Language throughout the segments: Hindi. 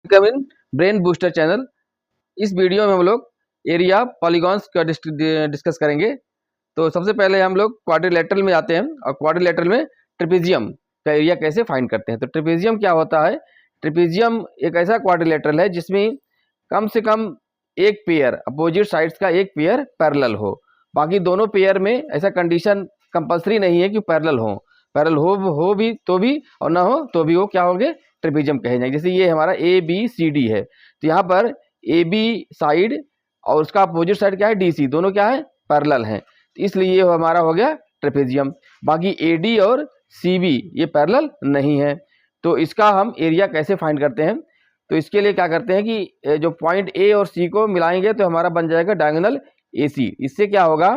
Welcome in brain booster channel. इस वीडियो में हम लोग एरिया पॉलीगॉन्स का डिस्कस करेंगे। तो सबसे पहले हम लोग क्वाड्रिलेटरल में आते हैं और क्वाड्रिलेटरल में ट्रेपेजियम का एरिया कैसे फाइंड करते हैं। तो ट्रेपेजियम क्या होता है? ट्रेपेजियम एक ऐसा क्वाड्रिलेटरल है जिसमें कम से कम एक पेयर अपोजिट साइड्स का एक पेयर पैरेलल हो। बाकी दोनों पेयर में ऐसा कंडीशन कंपलसरी नहीं है कि पैरेलल हो भी तो भी और ना हो तो भी वो क्या होंगे, ट्रेपेजियम कहे जाएंगे। जैसे ये हमारा ए बी सी डी है, तो यहाँ पर ए बी साइड और उसका अपोजिट साइड क्या है, डी सी, दोनों क्या है, पैरेलल हैं, तो इसलिए ये हमारा हो गया ट्रेपेजियम। बाकी ए डी और सी बी ये पैरेलल नहीं है। तो इसका हम एरिया कैसे फाइंड करते हैं? तो इसके लिए क्या करते हैं कि जो पॉइंट ए और सी को मिलाएंगे तो हमारा बन जाएगा डायगोनल ए सी। इससे क्या होगा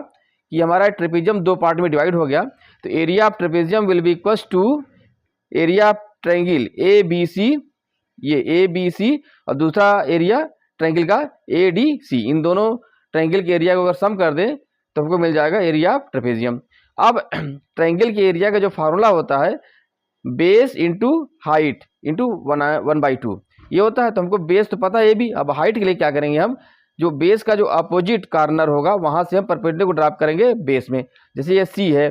कि हमारा ट्रेपेजियम दो पार्ट में डिवाइड हो गया। तो area of trapezium will be equals to area of triangle A B C, ये ए बी सी, और दूसरा एरिया ट्रायंगल का ए डी सी। इन दोनों ट्रायंगल के एरिया को अगर सम कर दें तो हमको मिल जाएगा एरिया ऑफ ट्रेपेजियम। अब ट्रायंगल के एरिया का जो फार्मूला होता है बेस इंटू हाइट इंटू 1/2 ये होता है। तो हमको बेस तो पता है, ये भी। अब हाइट के लिए क्या करेंगे, हम जो बेस का जो अपोजिट कॉर्नर होगा वहां से हम परपेंडिकुलर को ड्रॉप करेंगे बेस में। जैसे ये सी है,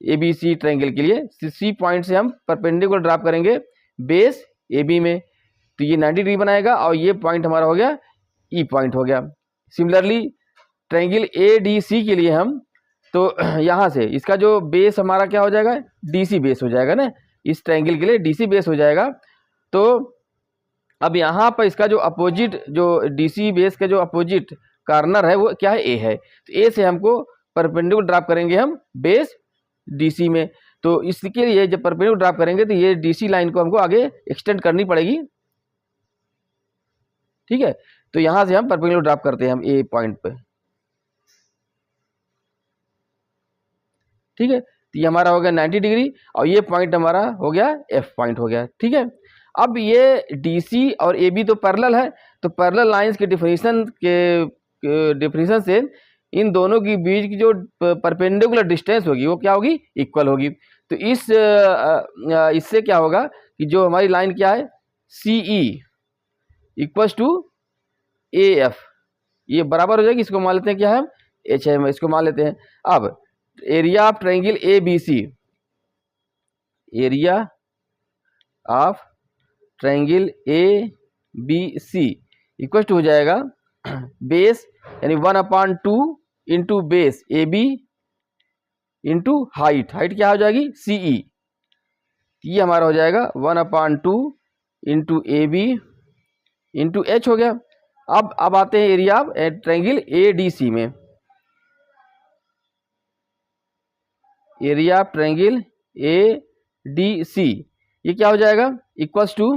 ए बी सी ट्रायंगल के लिए सी पॉइंट से हम परपेंडिकुलर ड्रॉप करेंगे बेस ए बी में, तो ये 90 डिग्री बनाएगा और ये पॉइंट हमारा हो गया ई पॉइंट हो गया। Similarly triangle A D C के लिए हम तो यहाँ से इसका जो बेस हमारा क्या हो जाएगा, डी सी बेस हो जाएगा ना, इस ट्रायंगल के लिए डी सी बेस हो जाएगा। तो अब यहाँ पर इसका जो अपोजिट, जो डी सी बेस का जो अपोजिट कॉर्नर है वो क्या है, ए है। तो ए से हमको परपेंडिकुलर ड्रॉप करेंगे हम बेस डीसी में। तो इसके लिए जब परपेंडिकुलर ड्रॉप करेंगे तो ये डीसी लाइन को हमको आगे एक्सटेंड करनी पड़ेगी, ठीक है। तो यहां से हम परपेंडिकुलर ड्रॉप करते हैं हम ए पॉइंट पे, ठीक है। तो ये हमारा हो गया 90 डिग्री और ये पॉइंट हमारा हो गया एफ पॉइंट हो गया, ठीक है। अब ये डीसी और ए बी तो पैरेलल है, तो पैरेलल लाइंस के डिफिनेशन से इन दोनों के बीच की जो परपेंडिकुलर डिस्टेंस होगी वो क्या होगी, इक्वल होगी। तो इससे क्या होगा कि जो हमारी लाइन क्या है, C E equals to A F, ये बराबर हो जाएगी। इसको मान लेते हैं क्या है, एच है, इसको मान लेते हैं। अब area of triangle A B C, area of triangle A B C equal to हो जाएगा बेस यानी 1/2 into base A B into height, height क्या हो जाएगी, सी ई, ये हमारा हो जाएगा 1/2 into A B into H हो गया। अब आते हैं area of triangle A D C में। Area of triangle A D C ये क्या हो जाएगा, इक्वल्स टू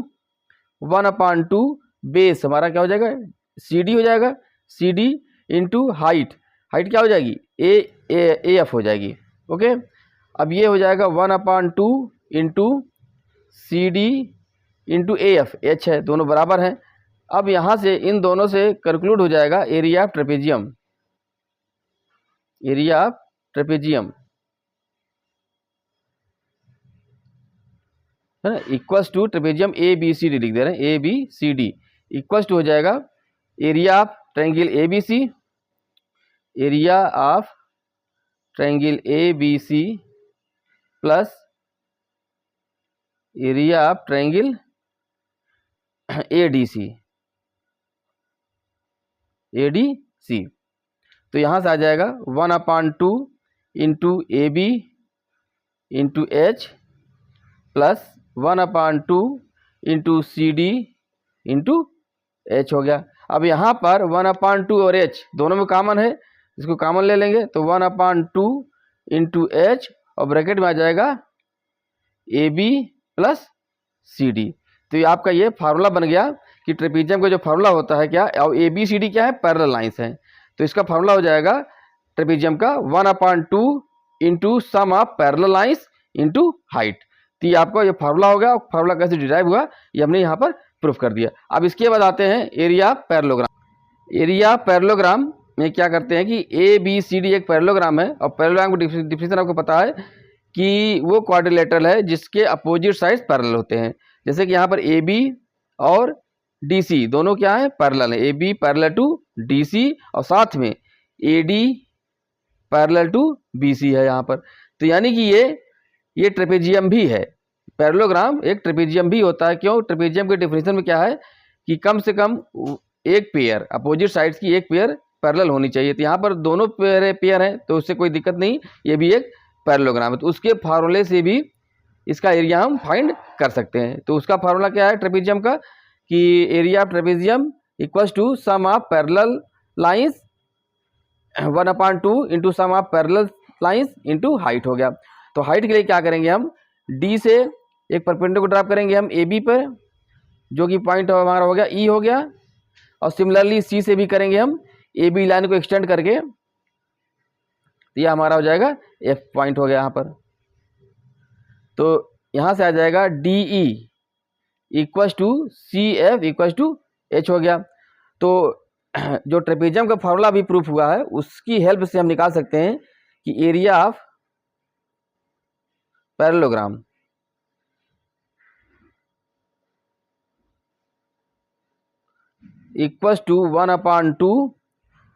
1/2 बेस हमारा क्या हो जाएगा, सी डी हो जाएगा, C D into height, height क्या हो जाएगी, ए एफ हो जाएगी, ओके। अब ये हो जाएगा 1/2 into C D into A F, H है, दोनों बराबर हैं। अब यहाँ से इन दोनों से कंक्लूड हो जाएगा area of trapezium, area of trapezium है ना, equals to trapezium A B C D लिख दे रहे हैं, A B C D equals to हो जाएगा area of triangle A B C, area of triangle A B C plus area of triangle A D C, A D C. तो यहाँ से आ जाएगा 1/2 into A B into H plus 1/2 into C D into H हो गया। अब यहाँ पर 1/2 और एच दोनों में कॉमन है, इसको कॉमन ले लेंगे तो 1/2 इंटू एच और ब्रैकेट में आ जाएगा A B plus C D. तो ये आपका ये फार्मूला बन गया कि ट्रेपेजियम का जो फार्मूला होता है क्या, और ए बी सी डी क्या है, पैरेलल लाइंस हैं। तो इसका फार्मूला हो जाएगा ट्रेपेजियम का 1/2 into sum of parallel lines into height. तो ये आपका ये फार्मूला हो गया। फार्मूला कैसे डिराइव हुआ ये हमने यहाँ पर प्रूफ कर दिया। अब इसके बाद आते हैं एरिया पैरेललोग्राम। एरिया पैरेललोग्राम में क्या करते हैं कि ए बी सी डी एक पैरेललोग्राम है, और पैरेललोग्राम का डिफिनेशन आपको पता है कि वो क्वाड्रिलेटरल है जिसके अपोजिट साइड्स पैरेलल होते हैं। जैसे कि यहाँ पर ए बी और DC दोनों क्या है, पैरेलल है। AB पैरेलल टू DC और साथ में AD पैरेलल टू BC है यहाँ पर। तो यानी कि ये ट्रेपेजियम भी है। पैरेललोग्राम एक ट्रेपेजियम भी होता है। क्यों? ट्रेपेजियम के डेफिनेशन में क्या है कि कम से कम एक पेयर अपोजिट साइड्स की एक पेयर पैरेलल होनी चाहिए। तो यहाँ पर दोनों पेयर हैं तो उससे कोई दिक्कत नहीं, ये भी एक पैरेललोग्राम है। तो उसके फार्मूले से भी इसका एरिया हम फाइंड कर सकते हैं। तो उसका फार्मूला क्या है ट्रेपेजियम का, कि area of trapezium equals to sum of parallel lines 1/2 into sum of parallel lines into height हो गया। तो हाइट के लिए क्या करेंगे, हम डी से एक परपेंडिकुलर ड्रॉप करेंगे हम ए बी पर, जो कि पॉइंट हमारा हो गया ई हो गया, और सिमिलरली सी से भी करेंगे हम ए बी लाइन को एक्सटेंड करके, तो यह हमारा हो जाएगा एफ पॉइंट हो गया यहाँ पर। तो यहाँ से आ जाएगा D E equals to C F equals to H हो गया। तो जो ट्रेपेजियम का फॉर्मूला भी प्रूफ हुआ है उसकी हेल्प से हम निकाल सकते हैं कि area of parallelogram equals to 1/2,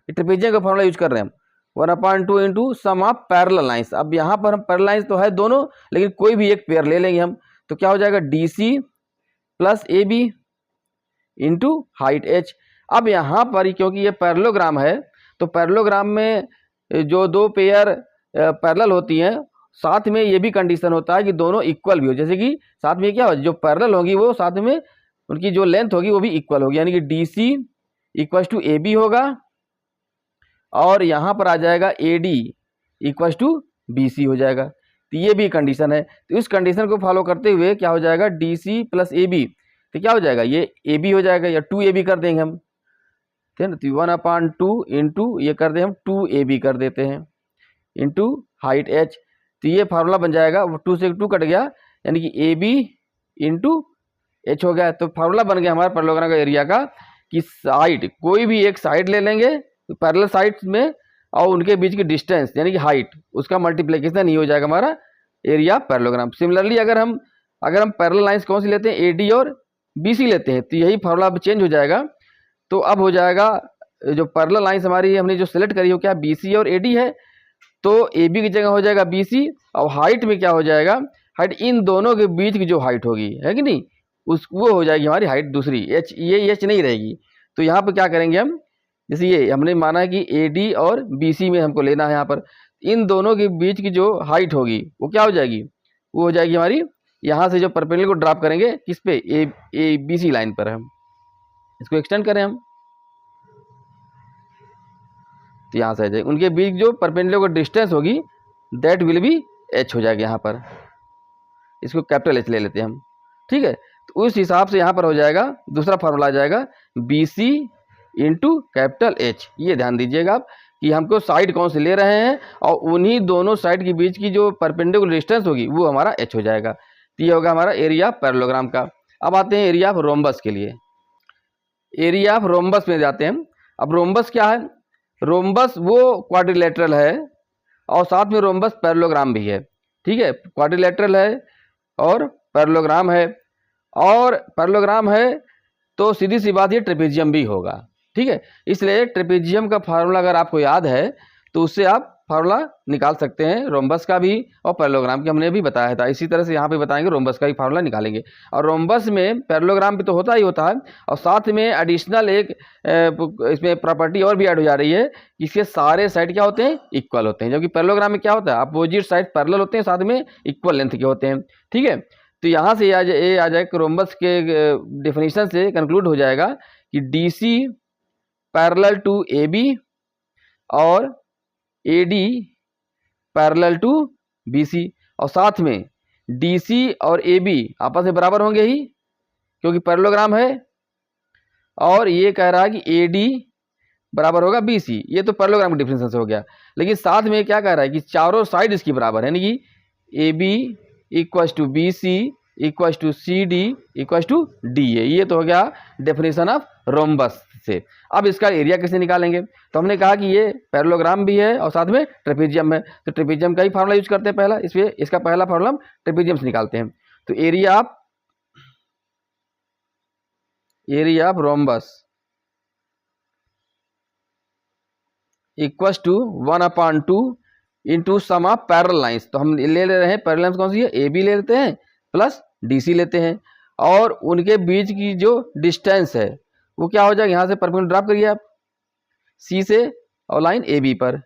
trapezium का फॉर्मूला यूज कर रहे हैं हम 1/2 into sum of parallel lines. अब यहाँ पर हम पैरेलल लाइंस तो है दोनों, लेकिन कोई भी एक पेयर ले लेंगे हम, तो क्या हो जाएगा D C plus A B into height H. अब यहाँ पर क्योंकि ये पैरेललोग्राम है तो पैरेललोग्राम में जो दो पेयर पैरेलल होती हैं साथ में ये भी कंडीशन होता है कि दोनों इक्वल भी हो। जैसे कि साथ में क्या हो, जो पैरेलल होगी वो साथ में उनकी जो लेंथ होगी वो भी इक्वल होगी, यानी कि D C equals to A B होगा और यहाँ पर आ जाएगा A D equals to B C हो जाएगा। तो ये भी कंडीशन है। तो इस कंडीशन को फॉलो करते हुए क्या हो जाएगा D C plus A B, तो क्या हो जाएगा ये ए बी हो जाएगा, या 2AB कर देंगे हम, ठीक है ना। तो 1/2 इंटू ये कर दें हम 2AB कर देते हैं इंटू हाइट एच। तो ये फार्मूला बन जाएगा, 2 से 2 कट गया, यानी कि ए बी इंटू एच हो गया। तो फार्मूला बन गया हमारे पैरेललोग्राम का एरिया का कि साइड कोई भी एक साइड ले लेंगे पैरेलल साइड्स में और उनके बीच की डिस्टेंस यानी कि हाइट उसका मल्टीप्लिकेशन ही हो जाएगा हमारा एरिया पैरेललोग्राम। सिमिलरली अगर हम पैरेलल लाइंस कौन सी लेते हैं एडी और बीसी लेते हैं तो यही फार्मूला अब चेंज हो जाएगा। तो अब हो जाएगा जो पैरेलल लाइंस हमारी हमने जो सिलेक्ट करी हो क्या बीसी और एडी है, तो एबी की जगह हो जाएगा बीसी, और हाइट में क्या हो जाएगा हाइट इन दोनों के बीच की जो हाइट होगी है कि नहीं वो हो जाएगी हमारी हाइट दूसरी एच, ये एच नहीं रहेगी। तो यहाँ पर क्या करेंगे हम, जैसे ये हमने माना है कि एडी और बीसी में हमको लेना है, यहाँ पर इन दोनों के बीच की जो हाइट होगी वो क्या हो जाएगी, वो हो जाएगी हमारी यहाँ से जो परपेंडिकुलर को ड्रॉप करेंगे किस पे ए बी सी लाइन पर, हम इसको एक्सटेंड करें हम, तो यहाँ से आ जाएगी उनके बीच जो परपेंडिकुलर डिस्टेंस होगी दैट विल बी एच हो जाएगा यहाँ पर, इसको कैपिटल एच ले लेते हैं हम, ठीक है। तो उस हिसाब से यहाँ पर हो जाएगा दूसरा फार्मूला आ जाएगा B C into capital H. ये ध्यान दीजिएगा आप कि हमको साइड कौन से ले रहे हैं और उन्हीं दोनों साइड के बीच की जो परपेंडिकुलर डिस्टेंस होगी वो हमारा एच हो जाएगा। तो ये होगा हमारा एरिया पैरेललोग्राम का। अब आते हैं एरिया ऑफ रोम्बस के लिए। एरिया ऑफ रोम्बस में जाते हैं। अब रोम्बस क्या है, रोम्बस वो क्वाड्रिलेटरल है और साथ में रोम्बस पैरेललोग्राम भी है, ठीक है। क्वाड्रिलेटरल है और पैरेललोग्राम है, और पैरेललोग्राम है तो सीधी सी बात ये ट्रेपेजियम भी होगा, ठीक है। इसलिए ट्रेपेजियम का फार्मूला अगर आपको याद है तो उससे आप फार्मूला निकाल सकते हैं रोम्बस का भी और पैरेललोग्राम की हमने भी बताया था। इसी तरह से यहाँ पे बताएंगे रोम्बस का भी फार्मूला निकालेंगे। और रोम्बस में पैरेललोग्राम भी तो होता ही होता है और साथ में एडिशनल एक इसमें प्रॉपर्टी और भी ऐड हो जा रही है कि इसके सारे साइड क्या होते हैं इक्वल होते हैं, जबकि पैरेललोग्राम में क्या होता है अपोजिट साइड पैरेलल होते हैं साथ में इक्वल लेंथ के होते हैं, ठीक है। तो यहाँ से ये आ जाए रोम्बस के डेफिनेशन से कंक्लूड हो जाएगा कि D C parallel to A B और AD पैरेलल टू BC, और साथ में DC और AB आपस में बराबर होंगे ही क्योंकि पैरेललोग्राम है, और ये कह रहा है कि AD बराबर होगा BC। ये तो पैरेललोग्राम का डिफरेंस से हो गया, लेकिन साथ में क्या कह रहा है कि चारों साइड इसकी बराबर है, यानी कि AB equals to BC equals to CD equals to DA। ये तो हो गया डेफिनेशन ऑफ रोम्बस से। अब इसका एरिया कैसे निकालेंगे, तो हमने कहा कि ये पैरेललोग्राम भी है और साथ में ट्रेपेजियम है, तो ट्रेपेजियम का ही फार्मूला यूज करते हैं पहला, इसलिए इसका पहला फार्मूला हम ट्रेपेजियम से निकालते हैं। तो area of area of rhombus equals to 1/2 into sum of parallel lines. तो हम ले रहे हैं पैरेलल लाइंस कौन सी है, ए बी ले लेते हैं प्लस डी सी लेते हैं, और उनके बीच की जो डिस्टेंस है वो क्या हो जाएगा, यहाँ से परपेंडिकुलर ड्रॉप करिए आप सी से और लाइन ए बी पर,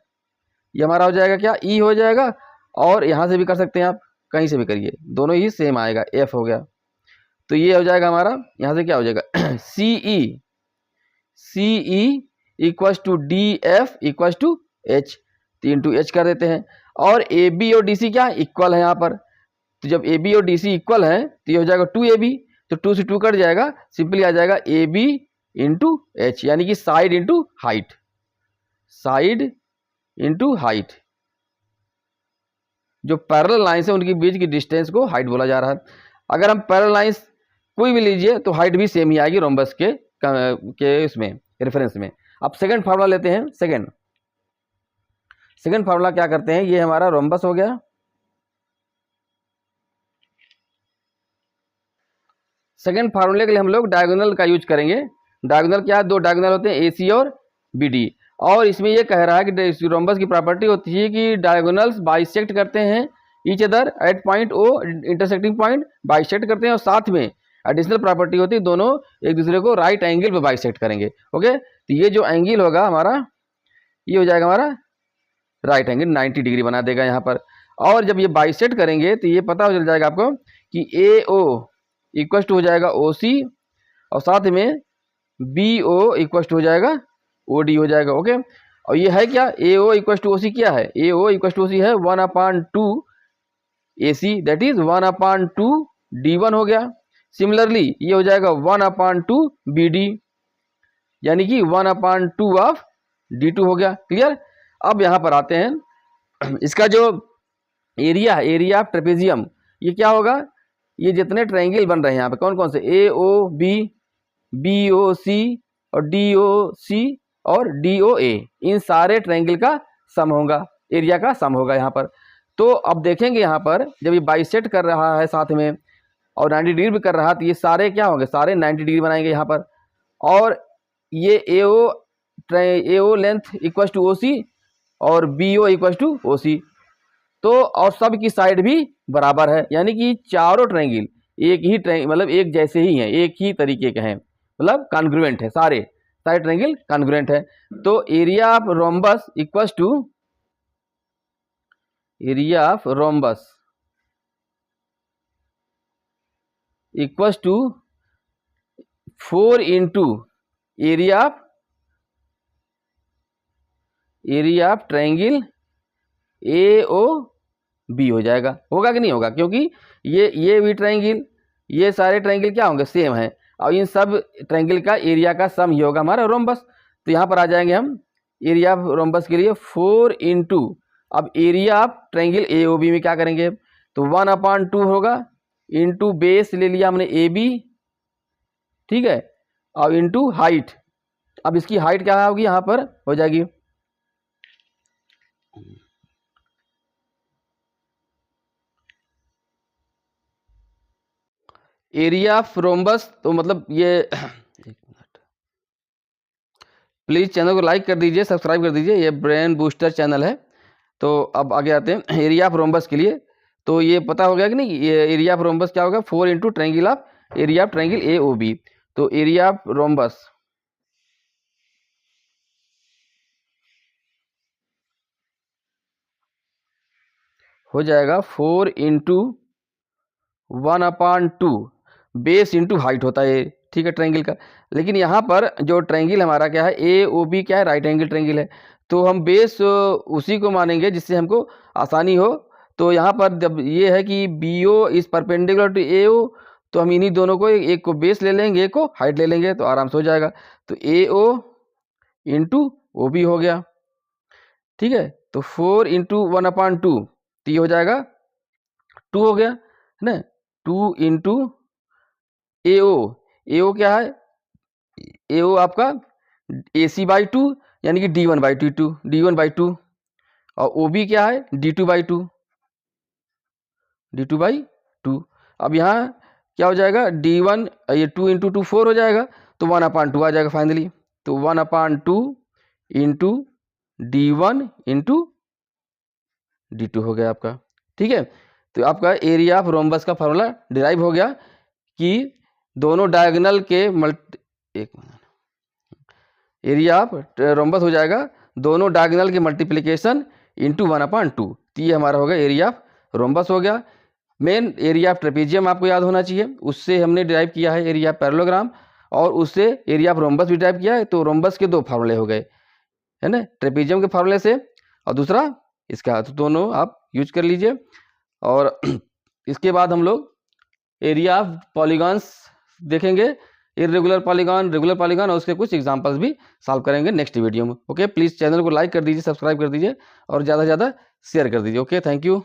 ये हमारा हो जाएगा क्या, ई हो जाएगा, और यहाँ से भी कर सकते हैं आप, कहीं से भी करिए, दोनों ही सेम आएगा, एफ हो गया। तो ये हो जाएगा हमारा, यहाँ से क्या हो जाएगा C E equals to D F equals to H, 3 कर देते हैं, और ए बी और डी सी क्या इक्वल है यहाँ पर, तो जब ए बी और डी सी इक्वल है तो ये हो जाएगा 2ab, तो 2 से 2 कट जाएगा, सिंपली आ जाएगा ए बी इंटू एच, यानी कि side into height, side into height, जो पैरेलल लाइंस है उनके बीच की डिस्टेंस को हाइट बोला जा रहा है। अगर हम पैरेलल लाइंस कोई भी लीजिए तो हाइट भी सेम ही आएगी रोम्बस के इसमें रेफरेंस में। अब सेकंड फार्मूला लेते हैं, सेकंड फार्मूला क्या करते हैं, ये हमारा रोम्बस हो गया, सेकंड फार्मूले के लिए हम लोग डायगोनल का यूज करेंगे। डायगोनल क्या है, 2 डायगोनल होते हैं AC और BD, और इसमें ये कह रहा है कि रोम्बस की प्रॉपर्टी होती है कि डायगोनल्स बाइसेक्ट करते हैं each other at point O, intersecting point bisect करते हैं, और साथ में एडिशनल प्रॉपर्टी होती है दोनों एक दूसरे को राइट एंगल पे बाइसेक्ट करेंगे। ओके, तो ये जो एंगल होगा हमारा, ये हो जाएगा हमारा राइट एंगल, 90 डिग्री बना देगा यहाँ पर। और जब ये बाइसेक्ट करेंगे तो ये पता चल जाएगा आपको कि AO इक्वल टू हो जाएगा OC, और साथ में BO इक्वल टू हो जाएगा OD हो जाएगा। ओके, और ये है क्या, AO इक्वल टू OC क्या है, AO इक्वल टू OC है 1/2 AC, दैट इज 1/2 D1 हो गया। सिमिलरली ये हो जाएगा 1/2 BD, यानी कि 1/2 ऑफ D2 हो गया। क्लियर। अब यहाँ पर आते हैं, इसका जो एरिया ऑफ ट्रेपेजियम, ये क्या होगा, ये जितने ट्रायंगल बन रहे हैं यहाँ पे कौन कौन से, AOB, BOC और DOC और DOA, इन सारे ट्रायंगल का सम होगा, एरिया का सम होगा यहाँ पर। तो अब देखेंगे यहाँ पर जब ये बाइसेक्ट कर रहा है साथ में और 90 डिग्री भी कर रहा है, तो ये सारे क्या होंगे, सारे 90 डिग्री बनाएंगे यहाँ पर, और ये AO length equal to OC और BO इक्वल टू OC, तो और सब की साइड भी बराबर है, यानी कि चारों ट्रायंगल एक ही मतलब एक जैसे ही हैं, एक ही तरीके के हैं, मतलब कॉन्ग्रुएंट है, सारे ट्रायंगल कॉन्ग्रुएंट है। तो area of rhombus equal to, area of rhombus equal to 4 into area of triangle AOB हो जाएगा। होगा कि नहीं होगा, क्योंकि ये भी ट्रायंगल, ये सारे ट्रायंगल क्या होंगे, सेम है, और इन सब ट्रायंगल का एरिया का सम ही होगा हमारा रोम्बस। तो यहाँ पर आ जाएंगे हम एरिया ऑफ रोम्बस के लिए 4 इंटू, अब एरिया ऑफ ट्रायंगल AOB में क्या करेंगे, तो 1/2 होगा इंटू बेस ले लिया हमने AB, ठीक है, और इंटू हाइट। अब इसकी हाइट क्या होगी, यहाँ पर हो जाएगी एरिया ऑफ रोम्बस, तो मतलब ये एक मिनट, प्लीज़ चैनल को लाइक कर दीजिए, सब्सक्राइब कर दीजिए, ये ब्रेन बूस्टर चैनल है। तो अब आगे आते हैं एरिया ऑफ रोम्बस के लिए। तो ये पता हो गया कि नहीं, ये एरिया ऑफ रोम्बस क्या होगा, 4 into triangle of area of triangle AOB। तो एरिया ऑफ रोम्बस हो जाएगा 4 इंटू 1/2 बेस इंटू हाइट होता है, ठीक है, ट्रायंगल का। लेकिन यहाँ पर जो ट्रायंगल हमारा क्या है, AOB क्या है, राइट एंगल ट्रायंगल है, तो हम बेस उसी को मानेंगे जिससे हमको आसानी हो। तो यहाँ पर जब ये है कि BO is perpendicular to AO, तो हम इन्हीं दोनों को, एक को बेस ले लेंगे, एक को हाइट ले लेंगे, तो आराम से हो जाएगा। तो AO इंटू OB हो गया, ठीक है। तो 4 इंटू 1/2, तो ये हो जाएगा 2 हो गया, है ना, 2 इंटू AO क्या है, AO आपका AC/2 यानी कि D1/2, और OB क्या है, D2/2। अब यहाँ क्या हो जाएगा, D1, ये 2 इंटू 2 4 हो जाएगा, तो 1/2 आ जाएगा फाइनली। तो 1/2 इंटू D1 इंटू D2 हो गया आपका। ठीक है, तो आपका एरिया ऑफ रोम्बस का फार्मूला डिराइव हो गया कि दोनों डायगोनल के एरिया ऑफ रोम्बस हो जाएगा दोनों डायगोनल के मल्टीप्लिकेशन इंटू 1/2। तो ये हमारा हो गया एरिया ऑफ रोम्बस हो गया। मेन एरिया ऑफ ट्रेपीजियम आपको याद होना चाहिए, उससे हमने डिराइव किया है एरिया ऑफ पैरेललोग्राम, और उससे एरिया ऑफ रोम्बस भी डिराइव किया है। तो रोम्बस के दो फार्मूले हो गए, है ना, ट्रेपीजियम के फार्मूले से और दूसरा इसका, तो दोनों आप यूज कर लीजिए। और इसके बाद हम लोग एरिया ऑफ पॉलीगॉन्स देखेंगे, इरेगुलर पॉलीगॉन, रेगुलर पॉलीगॉन, और उसके कुछ एग्जांपल्स भी सॉल्व करेंगे नेक्स्ट वीडियो में। ओके, प्लीज़ चैनल को लाइक कर दीजिए, सब्सक्राइब कर दीजिए और ज़्यादा से ज़्यादा शेयर कर दीजिए। Okay, thank you.